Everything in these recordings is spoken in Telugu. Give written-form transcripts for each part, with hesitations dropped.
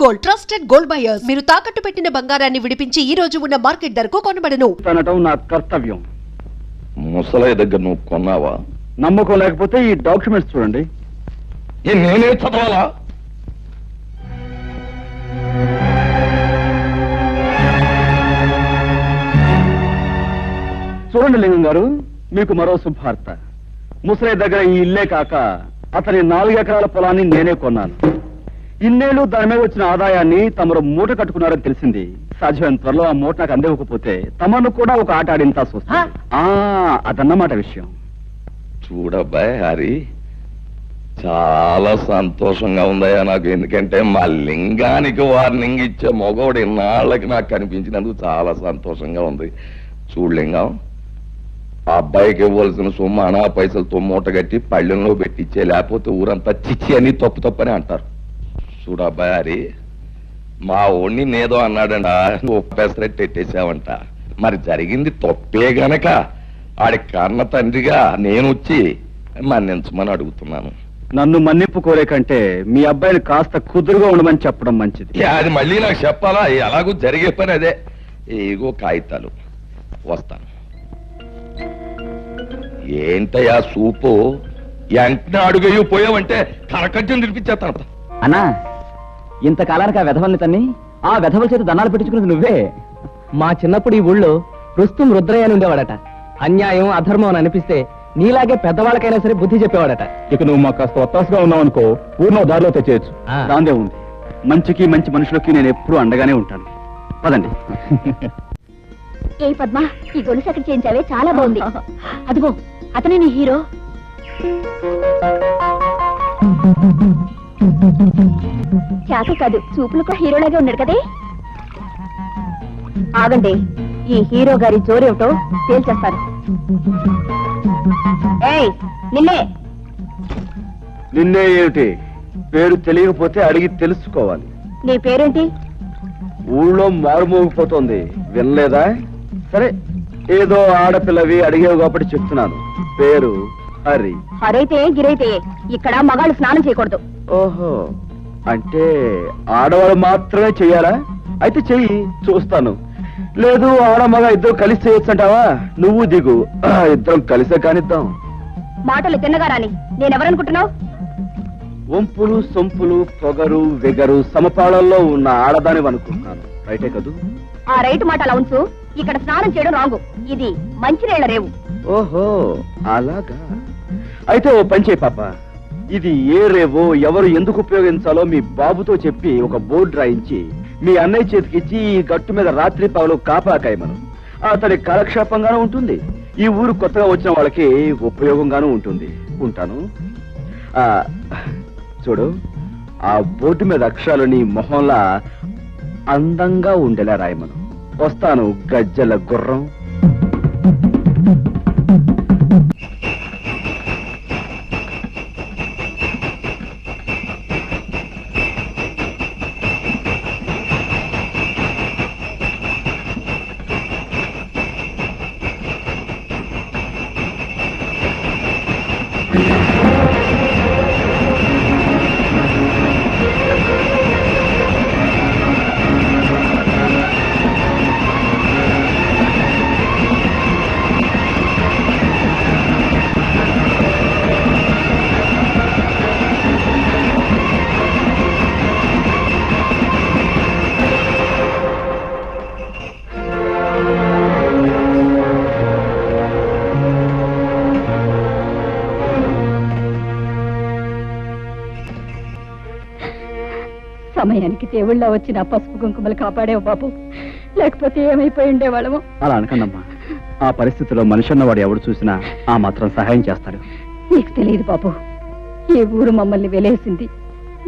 Gold, trusted gold buyers. మీరు తాకట్టు పెట్టిన బంగారాన్ని విడిపించి ఈ రోజు ఉన్న మార్కెట్ ధరకు కొనబడను. తనటం నా కర్తవ్యం. ముసలయ్య దగ్గర నువ్వు కొన్నావా? నమ్మకం లేకపోతే ఈ డాక్యుమెంట్స్ చూడండి. నేనే చదవాలా? చూడండి లింగం గారు, మీకు మరో శుభార్త. ముసలయ్య దగ్గర ఈ ఇల్లే కాక అతని 4 ఎకరాల పొలాన్ని నేనే కొన్నాను. ఇన్నేళ్లు దాని మీద వచ్చిన ఆదాయాన్ని తమరు మూట కట్టుకున్నారని తెలిసింది. సాధ్యమైన త్వరలో ఆ మూట నాకు అందివ్వకపోతే తమను కూడా ఒక ఆట ఆడింతాల్సి వస్తుంది. అదన్నమాట విషయం. చూడబ్బాయ్ హరి, చాలా సంతోషంగా ఉందయ్యా నాకు. ఎందుకంటే మా లింగానికి వార్నింగ్ ఇచ్చే మగవాడు ఇన్నాళ్ళకి నాకు కనిపించినందుకు చాలా సంతోషంగా ఉంది. చూడు లింగం, ఆ అబ్బాయికి ఇవ్వాల్సిన సొమ్ము అనా పైసలతో మూట కట్టి పళ్ళెంలో పెట్టించే, లేకపోతే ఊరంతా చిచ్చి అని తప్పు తప్పని అంటారు. చూడు అబ్బాయి హరి, మా ఓణ్ణి నేదో అన్నాడంట, ఒప్పేసరెట్టు ఎట్టేసావంట. మరి జరిగింది తప్పే గనక ఆడి కన్న తండ్రిగా నేను వచ్చి మన్నించమని అడుగుతున్నాను. నన్ను మన్నింపు కోరే కంటే మీ అబ్బాయిని కాస్త కుదురుగా ఉండమని చెప్పడం మంచిది. అది మళ్ళీ నాకు చెప్పాలా? ఎలాగూ జరిగే పని అదే. ఏగో కాగితాలు, వస్తాను. ఏంటయ్యా సూపు, వెంటనే అడుగయ్యూ పోయావంటే కరకజ్జం తినిపించేస్తాను. అన్నా, ఇంతకాలానికి ఆ వెధవల్ని తన్ని ఆ వెధవల చేత దండాలు పెట్టించుకున్నది నువ్వే. మా చిన్నప్పుడు ఈ ఊళ్ళో రుస్తుం రుద్రయ్య అని ఉండేవాడట. అన్యాయం అధర్మం అని అనిపిస్తే నీలాగే పెద్దవాళ్ళకైనా సరే బుద్ధి చెప్పేవాడట. ఇక నువ్వు మాకు కాస్త ఒత్తాసుగా ఉన్నావు అనుకో, ఊరిలో దారిలో తెచ్చేయచ్చు. దాందే ఉంది. మంచికి మంచి మనుషులకి నేను ఎప్పుడూ అండగానే ఉంటాను. పదండి. ఏ పద్మ, ఈ గొలుసు అక్కడ చేయించావే, చాలా బాగుంది. అదిగో అతనే నీ హీరో. చేత కాదు, చూపులకు హీరోలాగే ఉన్నాడు కదే. ఆగండి, ఈ హీరో గారి జోరేమిటో తేల్చేస్తారు. ఏయ్ నిన్నే. నిన్నే ఏమిటి? పేరు తెలియకపోతే అడిగి తెలుసుకోవాలి. నీ పేరేంటి? ఊళ్ళో మారుమోగిపోతోంది, వినలేదా? సరే, ఏదో ఆడపిల్లవి అడిగేవి కాబట్టి చెప్తున్నాను. పేరు హరి. హరైతే గిరైతే ఇక్కడ మగాళ్ళు స్నానం చేయకూడదు. ఓహో, అంటే ఆడవాళ్ళు మాత్రమే చెయ్యాలా? అయితే చెయ్యి, చూస్తాను. లేదు ఆడ మగ ఇద్దరు కలిసి చేయొచ్చు అంటావా? నువ్వు దిగు, ఇద్దరం కలిసే కానిద్దాం. మాటలు తిన్నగా రాని. నేనెవరనుకుంటున్నావు? వంపులు సొంపులు పొగరు వెగరు సమపాళల్లో ఉన్న ఆడదాని అనుకుంటున్నాను. రైటే కదూ? ఆ రైటు మాట అలా ఉంచు. ఇక్కడ స్నానం చేయడం రాంగు. ఇది మంచినీళ్ల రేవు. ఓహో, అలాగా. అయితే ఓ పని చేయి పాప, ఇది ఏ రేవో ఎవరు ఎందుకు ఉపయోగించాలో మీ బాబుతో చెప్పి ఒక బోర్డు రాయించి మీ అన్నయ్య చేతికిచ్చి ఈ గట్టు మీద రాత్రి పగలు కాపాకాయమను. అతని కాలక్షేపంగానూ ఉంటుంది, ఈ ఊరు కొత్తగా వచ్చిన వాళ్ళకి ఉపయోగంగానూ ఉంటుంది. ఉంటాను. చూడు, ఆ బోర్డు మీద అక్షరాలు నీ మొహంలా అందంగా ఉండేలా రాయమను. వస్తాను, గజ్జల గుర్రం. సమయానికి దేవుళ్ళ వచ్చిన పసుపు కుంకుమలు కాపాడేవు బాబు, లేకపోతే ఏమైపోయి ఉండేవాళ్ళము. అలా అనకండమ్మా. ఆ పరిస్థితిలో మనిషి అన్నవాడు ఎవడు చూసినా ఆ మాత్రం సహాయం చేస్తాడు. నీకు తెలియదు బాబు, ఈ ఊరు మమ్మల్ని వెలేసింది.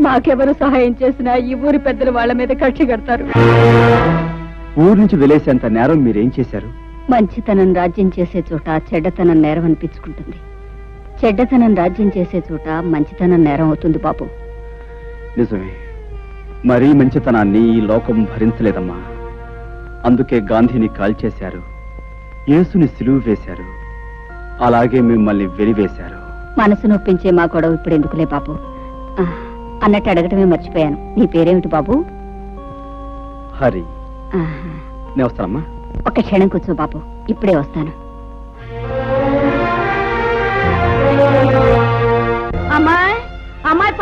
మాకెవరు సహాయం చేసినా ఈ ఊరి పెద్దలు వాళ్ళ మీద కక్షి కడతారు. ఊరు నుంచి వెలేసేంత నేరం మీరేం చేశారు? మంచితనం రాజ్యం చేసే చోట చెడ్డతనం నేరం అనిపించుకుంటుంది. చెడ్డతనం రాజ్యం చేసే చోట మంచితనం నేరం అవుతుంది బాబు. నిజమే, మరీ మంచితనాన్ని ఈ లోకం భరించలేదమ్మా. అందుకే గాంధీని కాల్చేశారు, యేసుని సిలువ వేశారు, అలాగే మిమ్మల్ని వెలివేశారు. మనసు నొప్పించే మా గొడవ ఇప్పుడు ఎందుకులే బాబు. అన్నట్టు అడగటమే మర్చిపోయాను, నీ పేరేమిటి బాబు? హరి ఆహా. నేను వస్తానమ్మా. ఒక్క క్షణం కూర్చో బాబు, ఇప్పుడే వస్తాను. అమ్మాయి అమ్మాయి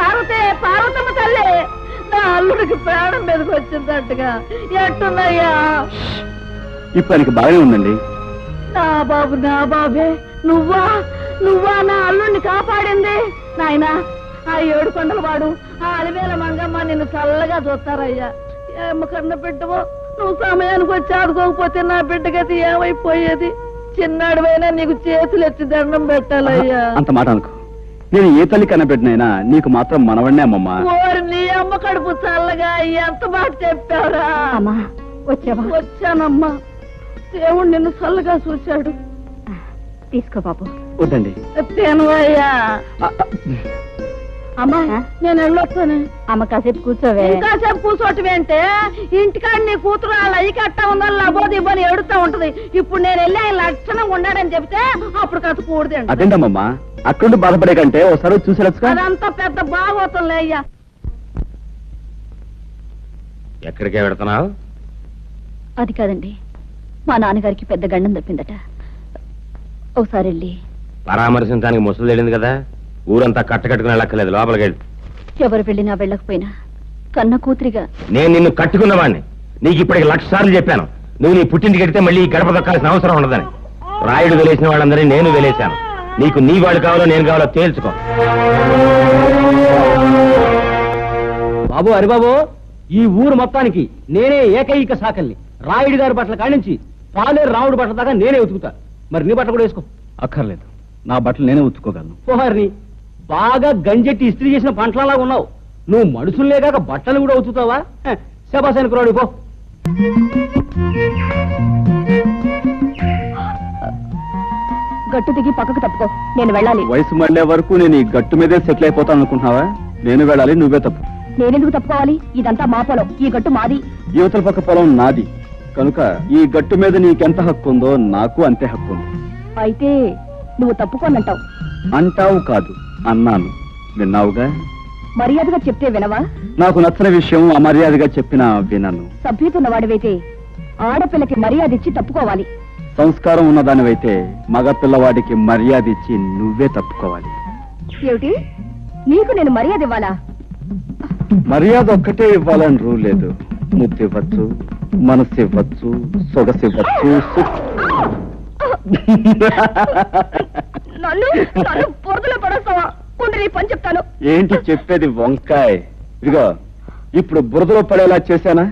పార్వతమ్మ తల్లి, నా అల్లుడికి ప్రాణం మీదకి వచ్చిందట్టుగా ఎట్టున్నాయ్యా? ఇప్పుడు ఆయనకి బాగానే ఉందండి. నా బాబే, నువ్వా నా అల్లుడిని కాపాడింది? నాయనా, ఆ 7 కొండల వాడు, ఆ అలివేల మంగమ్మ నిన్ను చల్లగా చూస్తారయ్యా. ఏమ కన్న బిడ్డవో, నువ్వు సమయానికి వచ్చి ఆడుకోకపోతే నా బిడ్డగతి ఏమైపోయేది? చిన్నాడువైనా నీకు చేతులు ఎత్తి దండం పెట్టాలయ్యా. అంత మాట అనుకో. నేను ఏ తల్లి కన్నబిడ్డనైనా నీకు మాత్రం మనవడినే అమ్మమ్మా. ఓరి నీ అమ్మ కడుపు చల్లగా ఎంత మాట చెప్పారా? వచ్చానమ్మా, దేవుడు నిన్ను చల్లగా చూశాడు. తీసుకో బాబు. వద్దండి. తేనువయ్యా. అమ్మా, నేను వెళ్ళొస్తాను. అమ్మ కాసేపు కూర్చోవే. కాసేపు కూర్చోటమేంటే, ఇంటికాడ నీ కూతురు వాళ్ళ అయ్యి కట్టా ఉందని లబోది ఇవ్వని ఎడుతా ఉంటది. ఇప్పుడు నేను వెళ్ళి ఆయన లక్షణంగా ఉన్నాడని చెప్తే అప్పుడు కథ కూడదండి. అదేంటమ్మమ్మా, అక్కడ బాధపడే కంటే ఒకసారి చూసేచ్చు. అదంతా పెద్ద బాగోతుందిలే అయ్యా. ఎక్కడికే వెళుతున్నావు? అది కాదండి, మా నాన్నగారికి పెద్ద గండం తప్పిందట. ఒకసారి వెళ్ళి పరామర్శించడానికి ముసలు తెలియదు కదా, ఊరంతా కట్టకట్టుకుని వెళ్ళక్కర్లేదు, లోపలికి వెళ్ళి. ఎవరు వెళ్ళినా వెళ్ళకపోయినా కన్న కూతురిగా నేను నిన్ను కట్టుకున్నవాడిని. నీకు ఇప్పటికి 1,00,000 సార్లు చెప్పాను, నువ్వు నీ పుట్టింటికి వెడితే మళ్ళీ ఈ గడప దొక్కాల్సిన అవసరం ఉండదని. రాయుడు వెలేసిన వాళ్ళందరినీ నేను వెలేశాను. నీకు నీ వాడు కావాలో నేను కావాలో తేల్చుకో. బాబు, హరిబాబు, ఈ ఊరు మొత్తానికి నేనే ఏకైక సాకల్ని. రాయుడు గారి బట్టల కాడించి పాలేరు రాముడు బట్టల దాకా నేనే ఉతుకుతా. మరి నీ బట్టలు కూడా వేసుకో. అక్కర్లేదు, నా బట్టలు నేనే ఉతుక్కోగలను. పోహారిని బాగా గంజెట్టి ఇస్త్రీ చేసిన పంటలలాగా ఉన్నావు. నువ్వు మనుషులే కాక బట్టలు కూడా ఉతుకుతావా? శబాసానికి రాడు పో. గట్టు దిగి పక్కకు తప్పుకో, నేను వెళ్ళాలి. వయసు మళ్ళే వరకు నేను ఈ గట్టు మీదే సెటిల్ అయిపోతాను అనుకుంటున్నావా? నేను వెళ్ళాలి, నువ్వే తప్పు. నేనెందుకు తప్పుకోవాలి? ఇదంతా మా పొలం, ఈ గట్టు మాది. యువతల పక్క పొలం నాది కనుక ఈ గట్టు మీద నీకెంత హక్కు ఉందో నాకు అంతే హక్కు ఉంది. అయితే నువ్వు తప్పుకోనంటావు. అంటావు కాదు, అన్నాను. విన్నావుగా. మర్యాదగా చెప్తే వినవా? నాకు నచ్చని విషయం అమర్యాదగా చెప్పినా వినను. సభ్యతున్నవాడివైతే ఆడపిల్లకి మర్యాద ఇచ్చి తప్పుకోవాలి. సంస్కారం ఉన్నదానివైతే మగ పిల్లవాడికి మర్యాద ఇచ్చి నువ్వే తప్పుకోవాలి. ఏమిటి, నీకు నేను మర్యాద ఇవ్వాలా? మర్యాద ఒక్కటే ఇవ్వాలని రూ లేదు. ముద్దు ఇవ్వచ్చు, మనసు ఇవ్వచ్చు, సొగసు ఇవ్వచ్చు. నన్ను పొరదులో పడేస్తావా? కొండ నీ పని చెప్తాను. ఏంటి చెప్పేది వంకాయ? ఇదిగో, ఇప్పుడు బురదలో పడేలా చేశానా?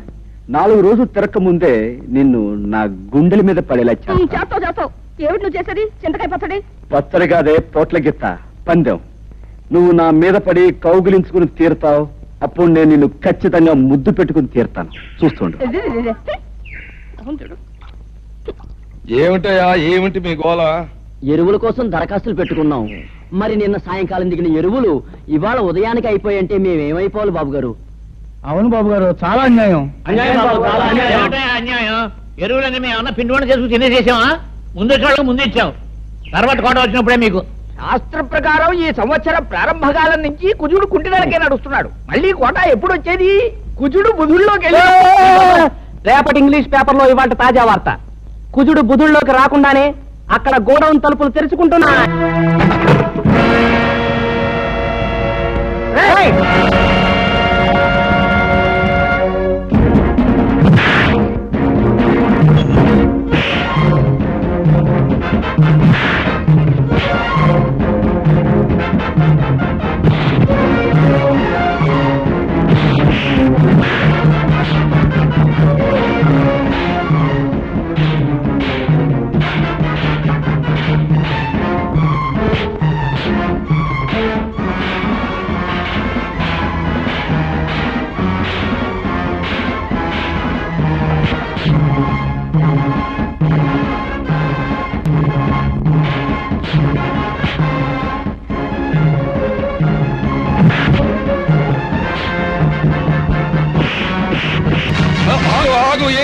4 రోజులు తిరక్క ముందే నిన్ను నా గుండెల మీద పడేలా చేస్తాను. చేస్తావు. ఏమిటి నువ్వు చేసేది? చింతకాయ పచ్చడి? పచ్చడి కాదే, పోట్ల గిత్త పందెం. నువ్వు నా మీద పడి కౌగిలించుకుని తీరుతావు. అప్పుడు నేను నిన్ను ఖచ్చితంగా ముద్దు పెట్టుకుని తీరుతాను. చూస్తుండు. ఏమిటయా, ఏమిటి మీ గోల? ఎరువుల కోసం దరఖాస్తులు పెట్టుకున్నాం. మరి నిన్న సాయంకాలం దిగిన ఎరువులు ఇవాళ ఉదయానికి అయిపోయంటే మేమేమైపోవాలి బాబు గారు? అవును బాబు గారు, చాలా అన్యాయం. అన్యాయం. ఎరువులన్నీ మేము ఏమన్నా పిండి వంట చేసుకుని తినేసేసామా? ముందు ముందు ఇచ్చాం, తర్వాత కోట వచ్చినప్పుడే మీకు. శాస్త్ర ప్రకారం ఈ సంవత్సరం ప్రారంభకాలం నుంచి కుజుడు కుంటిదలకే నడుస్తున్నాడు. మళ్ళీ కోట ఎప్పుడు వచ్చేది? కుజుడు బుధుల్లోకి వెళ్ళి. రేపటి ఇంగ్లీష్ పేపర్లో ఇవాళ తాజా వార్త. కుజుడు బుధుల్లోకి రాకుండానే అక్కడ గోడౌన్ తలుపులు తెరుచుకుంటున్నా.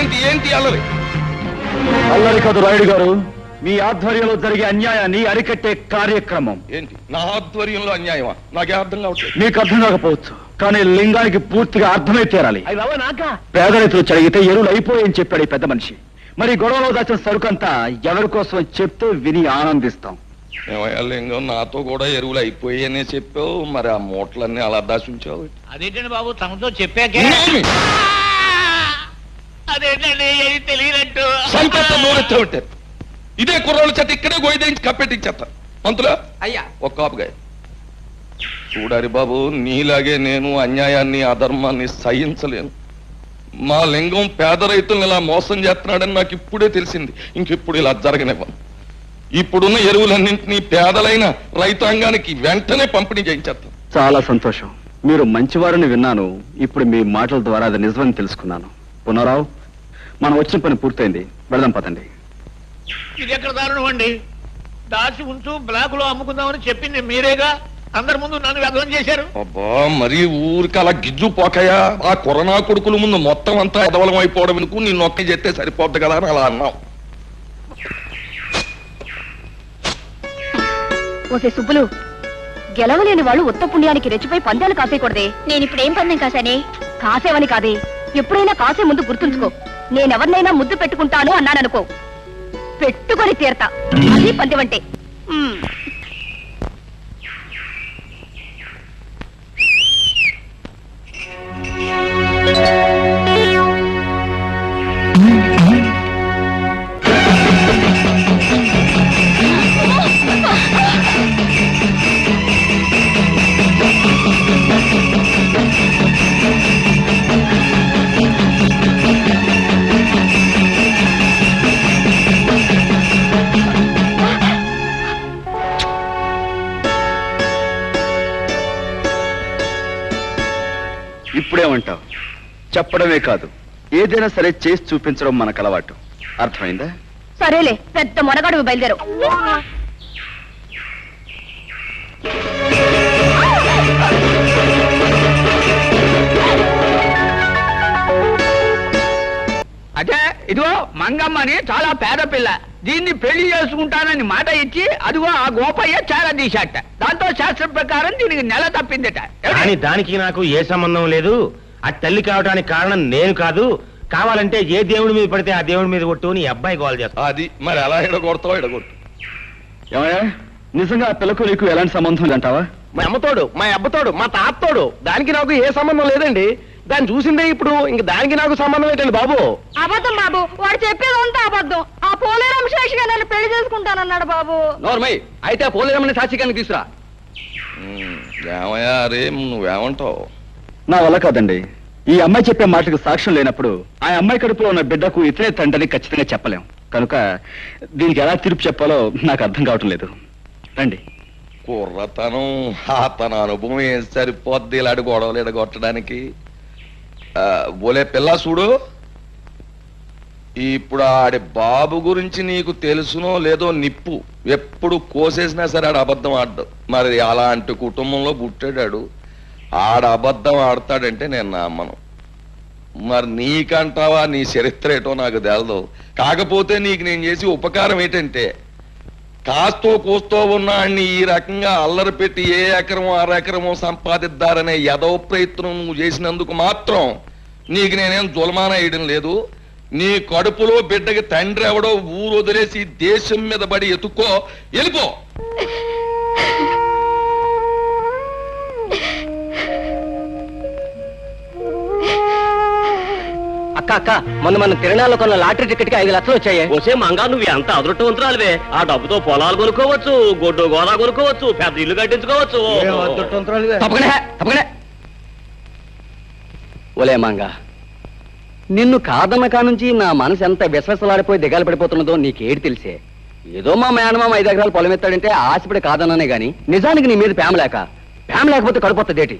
ఏంటి ఏంటి అల్లరి? అల్లరి కాదు రాయుడు గారు, మీ ఆధ్వర్యంలో జరిగే అన్యాయాన్ని అరికట్టే కార్యక్రమం. ఏంటి నా ఆధ్వర్యంలో అన్యాయమా? నాకే అర్థం కావట్లేదు. మీకు అర్థం కాకపోవచ్చు, కానీ లింగానికి పూర్తిగా అర్థమై తీరాలి. అయ్యి బాబా నాకా పేద రైతులు చదివితే ఎరువులు అయిపోయాయని చెప్పాడు ఈ పెద్ద మనిషి. మరి గొడవలో దాచిన సరుకంతా ఎవరి కోసం చెప్తే విని ఆనందిస్తాం. ఏమయ్యా లింగం, నాతో కూడా ఎరువులు అయిపోయాయనే చెప్పావు, మరి ఆ మూటలన్నీ అలా దాచుంచావు. అదేంటండి బాబు తమతో చెప్పాకే అదేంటండి ఏది తెలియనట్టు సంపెత్త నోరెత్తే ఉంటారు. ఇదే కుర్రోళ్ళ చేత ఇక్కడే గోయిదేంచి కప్పెట్టించేస్తారు. మంతులా అయ్యా ఒక కాపుగా చూడారి బాబు, నీలాగే నేను అన్యాయాన్ని అధర్మాన్ని సహించలేను. మా లింగం పేద రైతులను ఇలా మోసం చేస్తున్నాడని నాకు ఇప్పుడే తెలిసింది. ఇంకెప్పుడు ఇలా జరగనివ్వను. ఇప్పుడున్న ఎరువులన్నింటినీ పేదలైన రైతాంగానికి వెంటనే పంపిణీ చేయించేస్తాను. చాలా సంతోషం. మీరు మంచివారని విన్నాను. ఇప్పుడు మీ మాటల ద్వారా అది నిజమని తెలుసుకున్నాను. పునరావు, మనం వచ్చిన పని పూర్తయింది, వెళదాం పదండి. ఇది ఎక్కడ దారుణం అండి? దాచి ఉంచు బ్లాకులో అమ్ముకుందామని చెప్పింది మీరేగా. అందరి ముందు నన్ను వ్యర్థం చేశారు. అబ్బా, మరి ఊరికి అలా గిజ్జు పోకయా? ఆ కరోనా కొడుకుల ముందు మొత్తం అంతా ఎదవలం అయిపోవడం ఎందుకు? నీ నొక్కి చెప్తే సరిపోద్ది కదా అని అలా అన్నావు. ఓసే సుబ్బులు, గెలవలేని వాళ్ళు ఉత్త పుణ్యానికి రెచ్చిపోయి పందాలు కాసేయకూడదే. నేను ఇప్పుడు ఏం పందెం కాసానే? కాసేవని కాదే, ఎప్పుడైనా కాసే ముందు గుర్తుంచుకో, నేనెవరినైనా ముద్దు పెట్టుకుంటాను అన్నాననుకో, పెట్టుకొని తీరతా. అది పందెం అంటే. ఇప్పుడేమంటావు? చెప్పడమే కాదు, ఏదైనా సరే చేసి చూపించడం మనకు అలవాటు. అర్థమైందా? సరేలే, పెద్ద మొనగాడు బయలుదేరు. అదే ఇదిగో మంగమ్మని చాలా పేద పిల్ల, దీన్ని పెళ్లి చేసుకుంటానని మాట ఇచ్చి అదిగో ఆ గోపయ్య చాలా తీశాట. దాంతో శాస్త్రం ప్రకారం దీనికి నెల తప్పిందట. కానీ దానికి నాకు ఏ సంబంధం లేదు. ఆ తల్లి కావడానికి కారణం నేను కాదు. కావాలంటే ఏ దేవుడి మీద పడితే ఆ దేవుడి మీద కొట్టు నీ అబ్బాయి గోల్ చేస్తా. అది మరి ఎలా ఎడగొడతావో ఎడగొట్టు. ఏమయ్యా, నిజంగా ఆ పిల్లకు నీకు ఎలాంటి సంబంధం అంటావా? మా అమ్మతోడు, మా అబ్బతోడు, మా తాతోడు. దానికి నాకు ఏ సంబంధం లేదండి. దాన్ని చూసిందే ఇప్పుడు. ఇంక దానికి నాకు సంబంధం ఏంటండి బాబు? అబద్ధం బాబు, వాడు చెప్పేదంతా అబద్ధం. ఆ పోలేరం శేషిగా నన్ను పెళ్లి చేసుకుంటానన్నాడు బాబు. నోర్మై, అయితే పోలేరమ్మని సాక్షిగానికి తీసురా. ఏమయ్యా రే, నువ్వేమంటావు? నా వల్ల కాదండి. ఈ అమ్మాయి చెప్పే మాటకు సాక్ష్యం లేనప్పుడు ఆ అమ్మాయి కడుపులో ఉన్న బిడ్డకు ఇతరే తండ్రిని ఖచ్చితంగా చెప్పలేం. కనుక దీనికి ఎలా తీర్పు చెప్పాలో నాకు అర్థం కావటం లేదు. రండి. కుర్రతనం, తన అనుభవం ఏం సరిపోద్ది ఇలాంటి గొడవలు ఎడగొట్టడానికి. బోలే పిల్ల చూడు, ఇప్పుడు ఆడి బాబు గురించి నీకు తెలుసునో లేదో నిప్పు ఎప్పుడు కోసేసినా సరే ఆడ అబద్ధం ఆడ్డు. మరి అలాంటి కుటుంబంలో పుట్టాడాడు, ఆడ అబద్ధం ఆడతాడంటే నేను నమ్మను. మరి నీకంటావా? నీ చరిత్ర ఏటో నాకు తెలదు. కాకపోతే నీకు నేను చేసి ఉపకారం ఏంటంటే, కాస్తో కూస్తో ఉన్నాన్ని ఈ రకంగా అల్లరి పెట్టి ఏ ఎకరమో అరెకరమో సంపాదిద్దారనే యదో ప్రయత్నం నువ్వు చేసినందుకు మాత్రం నీకు నేనేం జుల్మాన వేయడం లేదు. నీ కడుపులో బిడ్డకి తండ్రి ఎవడో ఊరు వదిలేసి దేశం మీద పడి ఎత్తుక్కో, వెళ్ళిపో. అక్క అక్క, మన తిరణాల్లో కొన్న లాటరీ టికెట్ కి 5 లక్షలు వచ్చాయి. వచ్చే మంగా నువ్వు ఎంత అదృష్టవంతురాలివే. ఆ డబ్బుతో పొలాలు కొనుక్కోవచ్చు, గొడ్డు గోదా కొనుక్కోవచ్చు, పెద్ద ఇల్లు కట్టించుకోవచ్చు. తప్పకనే ఓలే మంగా, నిన్ను కాదన్న నుంచి నా మనసు ఎంత విశ్వసలాడిపోయి దిగాలు పడిపోతున్నదో నీకేటి తెలిసే. ఏదో మా మేనమామ 5 ఎకరాలు పొలం ఎత్తాడంటే ఆశపడి కాదన్నానే గాని నిజానికి నీ మీద ప్రేమ లేకపోతే కడుపుతదేటి?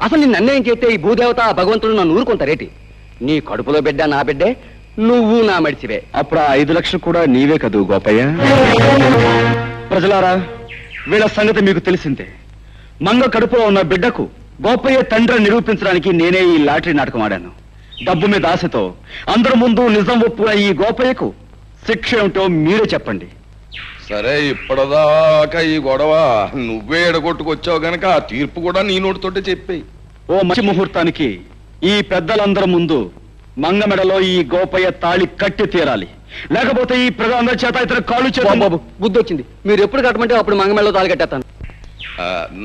అసలు నిన్ను అన్యాయం చేస్తే ఈ భూదేవత భగవంతుడు నన్ను ఊరుకుంటారేటి? నీ కడుపులో బిడ్డ నా బిడ్డే, నువ్వు నా మడిచివే. అప్పుడు ఆ 5 లక్షలు కూడా నీవే కదూ గోపయ్య? ప్రజలారా, వీళ్ళ సంగతి మీకు తెలిసిందే. మంగ కడుపులో ఉన్న బిడ్డకు గోపయ్య తండ్రి నిరూపించడానికి నేనే ఈ లాటరీ నాటకం ఆడాను. డబ్బు మీద ఆశతో అందరి ముందు నిజం ఒప్పుకున్న ఈ గోపయ్యకు శిక్ష ఏమిటో మీరే చెప్పండి. సరే ఇప్పటిదాకా ఈ గొడవ నువ్వే ఎడగొట్టుకొచ్చావు గనక ఆ తీర్పు కూడా నీ నోటితోటే చెప్పేయి. ఓ మంచి ముహూర్తానికి ఈ పెద్దలందరి ముందు మంగమెడలో ఈ గోపయ్య తాళి కట్టి తీరాలి, లేకపోతే ఈ ప్రజలందరి చేత ఇతర కాళ్ళు చేత. బాబు బుద్ధి వచ్చింది, మీరు ఎప్పుడు కట్టమంటే అప్పుడు మంగమెడలో తాళి కట్టేస్తాను.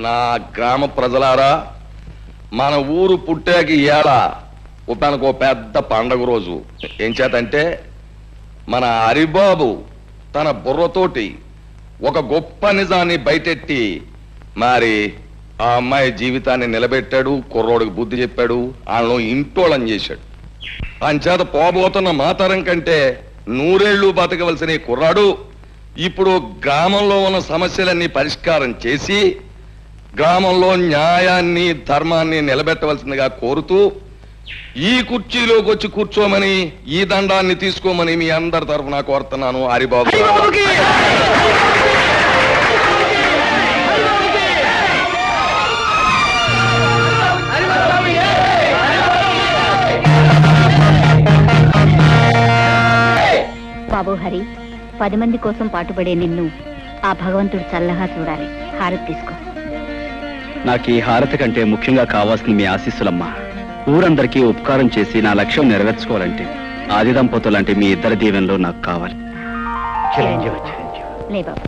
నా గ్రామ ప్రజలారా, మన ఊరు పుట్టాక ఇవాళ తనకు పెద్ద పండగ రోజు. ఏం చేతంటే మన హరిబాబు తన బుర్రతోటి ఒక గొప్ప నిజాన్ని బయటెట్టి మరి ఆ అమ్మాయి జీవితాన్ని నిలబెట్టాడు, కుర్రోడికి బుద్ధి చెప్పాడు, వాళ్ళను ఇంటోళం చేశాడు. అంచేత పోబోతున్న మాతరం కంటే 100 ఏళ్ళు బతకవలసిన ఈ కుర్రాడు ఇప్పుడు గ్రామంలో ఉన్న సమస్యలన్నీ పరిష్కారం చేసి గ్రామంలో న్యాయాన్ని ధర్మాన్ని నిలబెట్టవలసిందిగా కోరుతూ ఈ కుర్చీలోకి వచ్చి కూర్చోమని, ఈ దండాన్ని తీసుకోమని మీ అందరి తరఫున కోరుతున్నాను. హరిబాబు బాబు హరి, 10 మంది కోసం పాటుపడే నిన్ను ఆ భగవంతుడు చల్లగా చూడాలి. హారతి తీసుకో. నాకు ఈ హారతి కంటే ముఖ్యంగా కావాల్సిన మీ ఆశీస్సులమ్మా. ఊరందరికీ ఉపకారం చేసి నా లక్ష్యం నెరవేర్చుకోవాలంటే ఆది దంపతులంటే మీ ఇద్దరి దీవెనలో నాకు కావాలి. లే బాబు.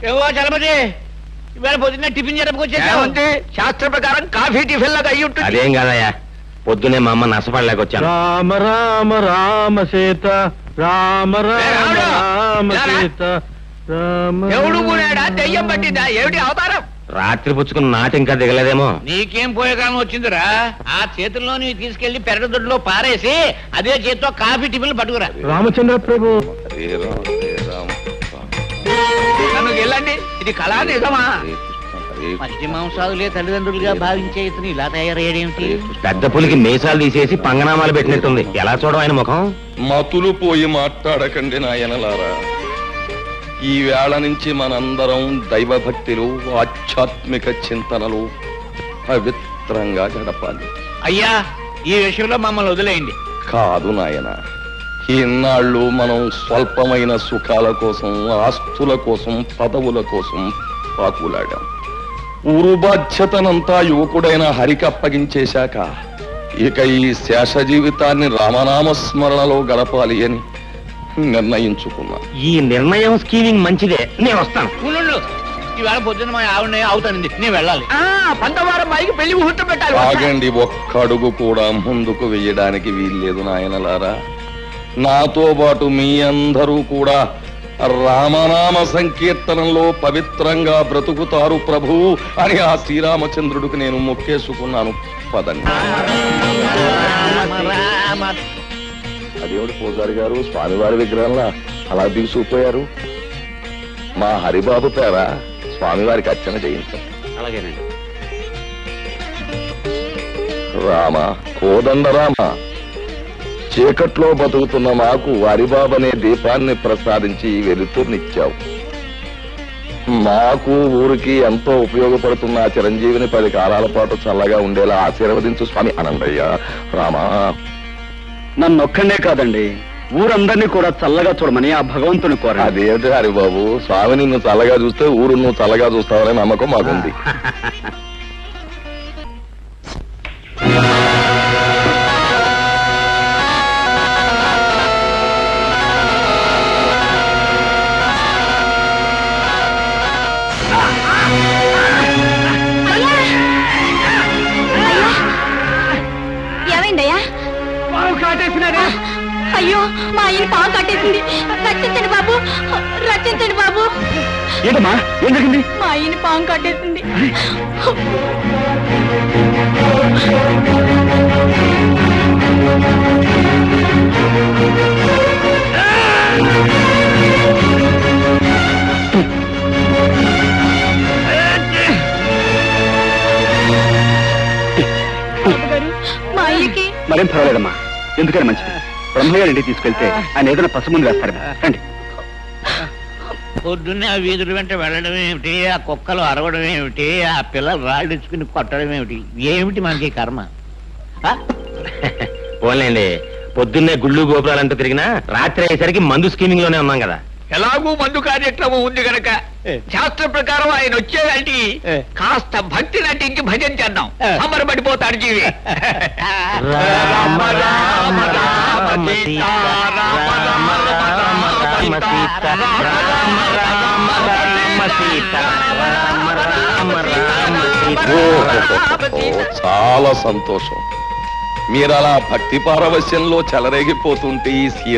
ఏవో చలపతి, ఇవాళ పొద్దున్న టిఫిన్ చేయడానికి శాస్త్ర ప్రకారం కాఫీ టిఫిన్ లాగా అయ్యి ఉంటుంది. అదేం కాదయ్యా, పొద్దునే మా అమ్మ నష్టపడలేకొచ్చాను. రామ రామ రామ సీత, రామ రామ రామ సీత, రామ. ఎవడు కూడాడా దెయ్యం పట్టిందా ఏమిటి అవతారం? రాత్రి పుచ్చుకున్న నాటి ఇంకా దిగలేదేమో. నీకేం పోయే కాలం వచ్చిందిరా? ఆ చేతుల్లో నీ తీసుకెళ్లి పెరగదొడ్లో పారేసి అదే చేతితో కాఫీ టిఫిన్లు పట్టుకురా. రామచంద్ర ప్రభు, నన్ను వెళ్ళండి, ఇది కళా నిజమా? మధ్య మాంసాదులే తల్లిదండ్రులుగా భావించే ఇతను ఇలా తయారయ్యాడేమిటి? పెద్ద పులికి మీసాలు తీసేసి పంగనామాలు పెట్టినట్టుంది. ఎలా చూడడం ఆయన ముఖం? మతులు పోయి మాట్లాడకండి నాయనలారా. ఈ వేళ నుంచి మనందరం దైవభక్తిలో ఆధ్యాత్మిక చింతనలు పవిత్రంగా గడపాలి. అయ్యా, ఈ విషయంలో మమ్మల్ని వదిలేయండి. కాదు నాయన, ఇన్నాళ్ళు మనం స్వల్పమైన సుఖాల కోసం, ఆస్తుల కోసం, పదవుల కోసం పాకులాడాం. ఊరు బాధ్యతనంతా యువకుడైన హరికి అప్పగించేశాక ఇక ఈ శేష జీవితాన్ని రామనామస్మరణలో గడపాలి అని నిర్ణయించుకున్నా. ఈ నిర్ణయం స్కీమింగ్ మంచిదే, నేను వస్తాను. ఈవేళ పొద్దున్న మా ఆవిడ అవుతానండి, నేను వెళ్ళాలి. 12వ అమ్మాయికి పెళ్లి ముహూర్తం పెట్టాలి. ఆగండి, ఒక్క అడుగు కూడా ముందుకు వెయ్యడానికి వీల్లేదు నాయనలారా. నాతో పాటు మీ అందరూ కూడా రామనామ సంకీర్తనంలో పవిత్రంగా బ్రతుకుతారు ప్రభు అని ఆ శ్రీరామచంద్రుడికి నేను మొక్కేసుకున్నాను. పదండి. అదేవిడు పూజారి గారు స్వామివారి విగ్రహంలా అలా దిగుసుకుపోయారు. మా హరిబాబు పేర స్వామివారికి అర్చన చేయించాం. అలాగేనండి. రామ, కోదండ రామ, చీకట్లో బతుకుతున్న మాకు హరిబాబనే దీపాన్ని ప్రసాదించి వెలుతురునిచ్చావు. మాకు ఊరికి ఎంతో ఉపయోగపడుతున్న ఆ చిరంజీవిని 10 కాలాల పాటు చల్లగా ఉండేలా ఆశీర్వదించు స్వామి. అనందయ్య రామ. నన్నొక్కడే కాదండి, ఊరందరినీ కూడా చల్లగా చూడమని ఆ భగవంతుని కోర. అదేంటి హరిబాబు, స్వామి నిన్ను చల్లగా చూస్తే ఊరు నువ్వు చల్లగా చూస్తావనే నమ్మకం మాకుంది. ఏమైందయ్యా? అయ్యో, మా ఆయన పాము కట్టేసింది. రక్షించండి బాబు, రక్షించండి బాబు. ఏంటమ్మా, ఏం జరిగింది? మా ఆయన పాము కట్టేసింది. మా అయ్యకి మరేం పర్వాలేదమ్మా, ఎందుకని మంచిది. బ్రహ్మయ్య ఇంటికి తీసుకెళ్తే ఆయన ఏదైనా పసుముందు వేస్తాడు. రండి. పొద్దున్నే ఆ వీధుల వెంట వెళ్ళడం ఏమిటి, ఆ కుక్కలు అరవడం ఏమిటి, ఆ పిల్లలు రాళ్ళిచ్చుకుని కొట్టడం ఏమిటి, ఏమిటి మనకి కర్మ? పోలేండి, పొద్దున్నే గుళ్ళు గోపురాలంటూ తిరిగినా రాత్రి అయ్యేసరికి మందు స్కీమింగ్ లోనే ఉన్నాం కదా. ఎలాగూ మందు కార్యక్రమం ఉంది గనక శాస్త్ర ప్రకారం ఆయన వచ్చేదంటే కాస్త భక్తి నటించి భజన చేద్దాం. సంబరపడిపోతాడు జీవి. రామ రామ రామ సీతా, రామ రామ రామ సీతా, రామ రామ రామ సీతా, రామ రామ రామ సీతా. చాలా సంతోషం. మీరు అలా భక్తి పారవశ్యంలో చెలరేగిపోతుంటే ఈ సీత